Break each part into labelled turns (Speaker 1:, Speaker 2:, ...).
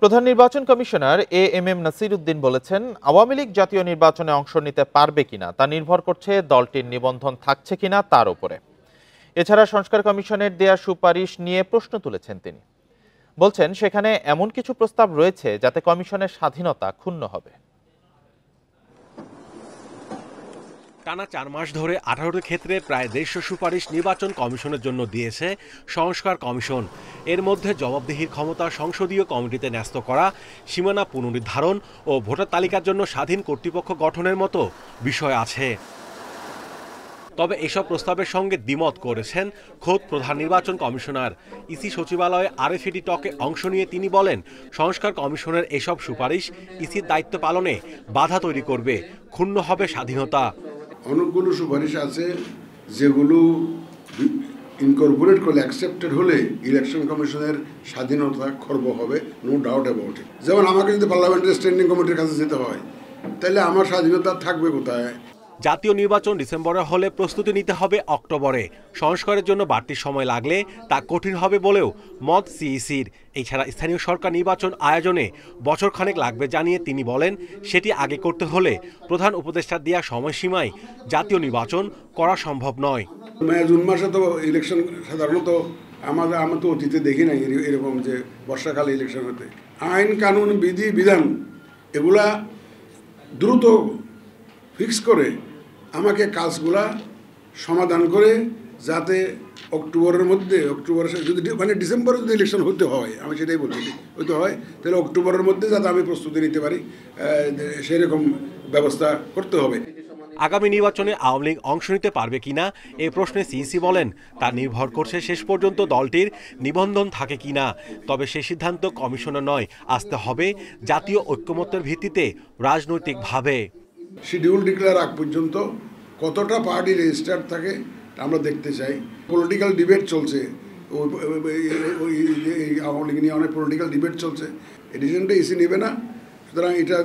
Speaker 1: প্রধান নির্বাচন commissioner AMM Nasir Uddin বলেছেন, আওয়ামী লীগ জাতীয় নির্বাচনে অংশ নিতে পারবে কিনা তা নির্ভর করছে দলটির নিবন্ধন থাকছে কিনা তার উপরে। এছাড়া সংস্কার কমিশনের দেয়া সুপারিশ নিয়ে প্রশ্ন তুলেছেন তিনি। বলছেন, সেখানে এমন কিছু প্রস্তাব রয়েছে যাতে কমিশনের স্বাধীনতা ক্ষুণ্ণ হবে।
Speaker 2: টানা 4 মাস ধরে 18টি ক্ষেত্রে প্রায় 150 সুপারিশ নির্বাচন কমিশনের জন্য দিয়েছে সংস্কার কমিশন। এর মধ্যে জবাবদিহির ক্ষমতা সংসদীয় কমিটিতে ন্যস্ত করা, সীমানা পুনর্নির্ধারণ ও ভোটার তালিকার জন্য স্বাধীন কর্তৃপক্ষ গঠনের মতো বিষয় আছে। তবে এসব প্রস্তাবের সঙ্গে দ্বিমত করেছেন খোদ প্রধান নির্বাচন কমিশনার। ইসি সচিবালয়ে আরএফইডি টকে অংশ নিয়ে তিনি বলেন, সংস্কার কমিশনের এসব সুপারিশ ইসির দায়িত্ব পালনে বাধা তৈরি করবে, ক্ষুণ্ণ হবে স্বাধীনতা।
Speaker 3: অনেকগুলো সুপারিশ আছে যেগুলো ইনকর্পোরেট করলে অ্যাকসেপ্টেড হলে ইলেকশন কমিশনের স্বাধীনতা খর্ব হবে, নো ডাউট অ্যাবাউট ইট। যেমন আমাকে যদি পার্লামেন্টারি স্ট্যান্ডিং কমিটির কাছে যেতে হয়, তাহলে আমার স্বাধীনতা থাকবে কোথায়?
Speaker 2: জাতীয় নির্বাচন ডিসেম্বরে হলে প্রস্তুতি নিতে হবে অক্টোবরে। সংস্কারের জন্য বাড়তি সময় লাগলে তা কঠিন হবে বলেও মত সিইসির। এছাড়া স্থানীয় সরকার নির্বাচন আয়োজনে বছরখানেক লাগবে জানিয়ে তিনি বলেন, সেটি আগে করতে হলে প্রধান উপদেষ্টার দেওয়া সময়সীমায় জাতীয় নির্বাচন করা সম্ভব নয়।
Speaker 3: মে জুন মাসে তো ইলেকশন সাধারণত আমরা তো অতীতে দেখি নাই এরকম যে বর্ষাকালে ইলেকশন হতে। আইন কানুন বিধি বিধান এগুলা দ্রুত ফিক্স করে আমাকে কাজগুলা সমাধান করে যাতে অক্টোবরের মধ্যে, যদি মানে ডিসেম্বরে যদি ইলেকশন হতে হয়, আমি সেটাই বলছি, হতে হয় তাহলে অক্টোবরের মধ্যে যাতে আমি প্রস্তুতি নিতে পারি, সেরকম ব্যবস্থা করতে হবে।
Speaker 2: আগামী নির্বাচনে আওয়ামী লীগ অংশ নিতে পারবে কিনা এই প্রশ্নে সিইসি বলেন, তা নির্ভর করছে শেষ পর্যন্ত দলটির নিবন্ধন থাকে কিনা। তবে সে সিদ্ধান্ত কমিশনের নয়, আসতে হবে জাতীয় ঐক্যমত্যের ভিত্তিতে রাজনৈতিকভাবে।
Speaker 3: শিডিউল ডিক্লেয়ার আগ পর্যন্ত কতটা পার্টি রেজিস্টার্ড থাকে আমরা দেখতে চাই। পলিটিক্যাল ডিবেট চলছে, ওই আওয়ামী লীগ নিয়ে অনেক পলিটিক্যাল ডিবেট চলছে। এই ডিসিশনটা ইসি নেবে না, সুতরাং এটা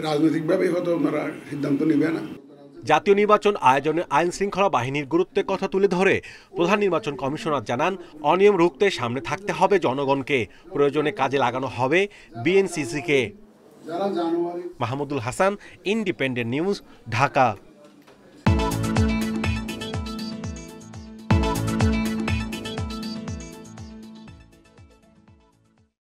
Speaker 3: রাজনৈতিকভাবেই হয়তো ওনারা সিদ্ধান্ত নেবে না।
Speaker 2: জাতীয় নির্বাচন আয়োজনে আইন শৃঙ্খলা বাহিনীর গুরুত্বের কথা তুলে ধরে প্রধান নির্বাচন কমিশনার জানান, অনিয়ম রুখতে সামনে থাকতে হবে জনগণকে, প্রয়োজনে কাজে লাগানো হবে বিএনসিসিকে। Mahmudul Hasan, Independent News, Dhaka.